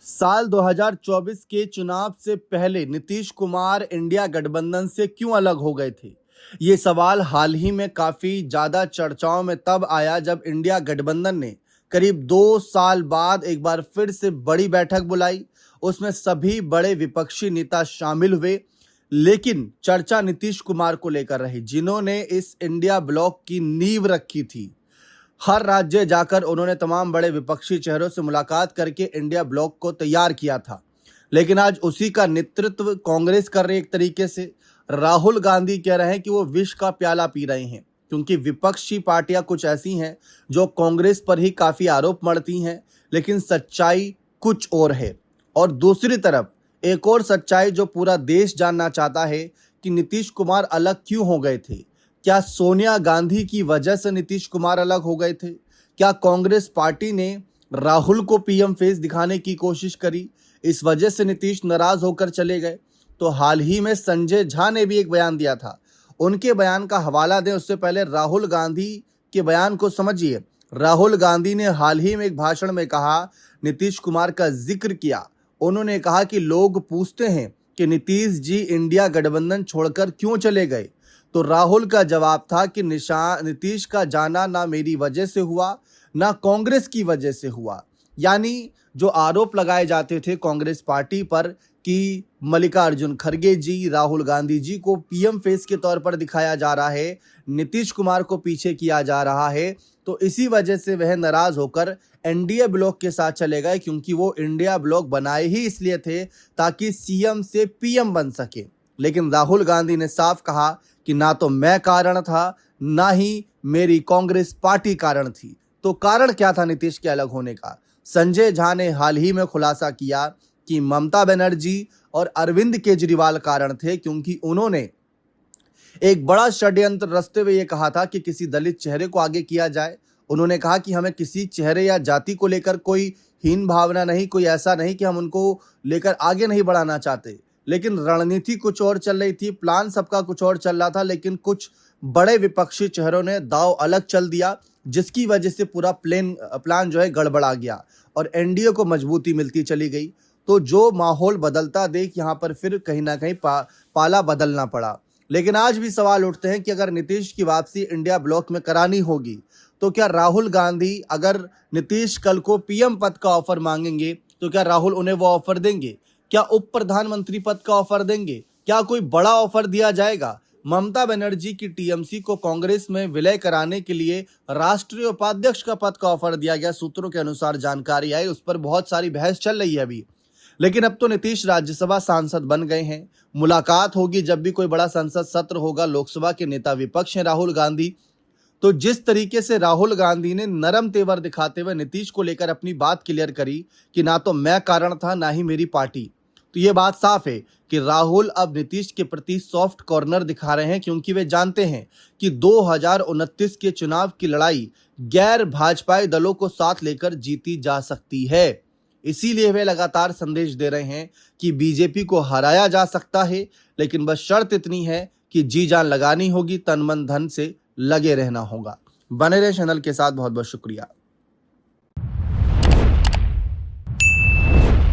साल 2024 के चुनाव से पहले नीतीश कुमार इंडिया गठबंधन से क्यों अलग हो गए थे? ये सवाल हाल ही में काफी ज्यादा चर्चाओं में तब आया जब इंडिया गठबंधन ने करीब 2 साल बाद एक बार फिर से बड़ी बैठक बुलाई। उसमें सभी बड़े विपक्षी नेता शामिल हुए, लेकिन चर्चा नीतीश कुमार को लेकर रही, जिन्होंने इस इंडिया ब्लॉक की नींव रखी थी। हर राज्य जाकर उन्होंने तमाम बड़े विपक्षी चेहरों से मुलाकात करके इंडिया ब्लॉक को तैयार किया था। लेकिन आज उसी का नेतृत्व कांग्रेस कर रही। एक तरीके से राहुल गांधी कह रहे हैं कि वो विष का प्याला पी रहे हैं, क्योंकि विपक्षी पार्टियां कुछ ऐसी हैं जो कांग्रेस पर ही काफी आरोप मढ़ती हैं, लेकिन सच्चाई कुछ और है। और दूसरी तरफ एक और सच्चाई जो पूरा देश जानना चाहता है कि नीतीश कुमार अलग क्यों हो गए थे। क्या सोनिया गांधी की वजह से नीतीश कुमार अलग हो गए थे? क्या कांग्रेस पार्टी ने राहुल को पीएम फेस दिखाने की कोशिश करी, इस वजह से नीतीश नाराज होकर चले गए? तो हाल ही में संजय झा ने भी एक बयान दिया था, उनके बयान का हवाला दें उससे पहले राहुल गांधी के बयान को समझिए। राहुल गांधी ने हाल ही में एक भाषण में कहा, नीतीश कुमार का जिक्र किया। उन्होंने कहा कि लोग पूछते हैं कि नीतीश जी इंडिया गठबंधन छोड़कर क्यों चले गए, तो राहुल का जवाब था कि नीतीश का जाना ना मेरी वजह से हुआ, ना कांग्रेस की वजह से हुआ। यानी जो आरोप लगाए जाते थे कांग्रेस पार्टी पर कि मल्लिकार्जुन खड़गे जी, राहुल गांधी जी को पीएम फेस के तौर पर दिखाया जा रहा है, नीतीश कुमार को पीछे किया जा रहा है, तो इसी वजह से वह नाराज होकर एनडीए ब्लॉक के साथ चले गए, क्योंकि वो इंडिया ब्लॉक बनाए ही इसलिए थे ताकि सीएम से पीएम बन सके। लेकिन राहुल गांधी ने साफ कहा कि ना तो मैं कारण था, ना ही मेरी कांग्रेस पार्टी कारण थी। तो कारण क्या था नीतीश के अलग होने का? संजय झा ने हाल ही में खुलासा किया कि ममता बनर्जी और अरविंद केजरीवाल कारण थे, क्योंकि उन्होंने एक बड़ा षड्यंत्र रचते हुए ये कहा था कि किसी दलित चेहरे को आगे किया जाए। उन्होंने कहा कि हमें किसी चेहरे या जाति को लेकर कोई हीन भावना नहीं, कोई ऐसा नहीं कि हम उनको लेकर आगे नहीं बढ़ाना चाहते, लेकिन रणनीति कुछ और चल रही थी, प्लान सबका कुछ और चल रहा था। लेकिन कुछ बड़े विपक्षी चेहरों ने दांव अलग चल दिया, जिसकी वजह से पूरा प्लान जो है गड़बड़ा गया और एनडीए को मजबूती मिलती चली गई। तो जो माहौल बदलता देख यहाँ पर फिर कहीं ना कहीं पाला बदलना पड़ा। लेकिन आज भी सवाल उठते हैं कि अगर नीतीश की वापसी इंडिया ब्लॉक में करानी होगी, तो क्या राहुल गांधी, अगर नीतीश कल को पीएम पद का ऑफर मांगेंगे, तो क्या राहुल उन्हें वो ऑफर देंगे? क्या उप प्रधानमंत्री पद का ऑफर देंगे? क्या कोई बड़ा ऑफर दिया जाएगा? ममता बनर्जी की टीएमसी को कांग्रेस में विलय कराने के लिए राष्ट्रीय उपाध्यक्ष का पद का ऑफर दिया गया, सूत्रों के अनुसार जानकारी आई। उस पर बहुत सारी बहस चल रही है अभी। लेकिन अब तो नीतीश राज्यसभा सांसद बन गए हैं। मुलाकात होगी जब भी कोई बड़ा संसद सत्र होगा। लोकसभा के नेता विपक्ष हैं राहुल गांधी। तो जिस तरीके से राहुल गांधी ने नरम तेवर दिखाते हुए नीतीश को लेकर अपनी बात क्लियर करी कि ना तो मैं कारण था, ना ही मेरी पार्टी, तो ये बात साफ है कि राहुल अब नीतीश के प्रति सॉफ्ट कॉर्नर दिखा रहे हैं, क्योंकि वे जानते हैं कि 2029 के चुनाव की लड़ाई गैर भाजपाई दलों को साथ लेकर जीती जा सकती है। इसीलिए वे लगातार संदेश दे रहे हैं कि बीजेपी को हराया जा सकता है, लेकिन बस शर्त इतनी है कि जी जान लगानी होगी, तन मन धन से लगे रहना होगा। बने रहे चैनल के साथ। बहुत बहुत शुक्रिया।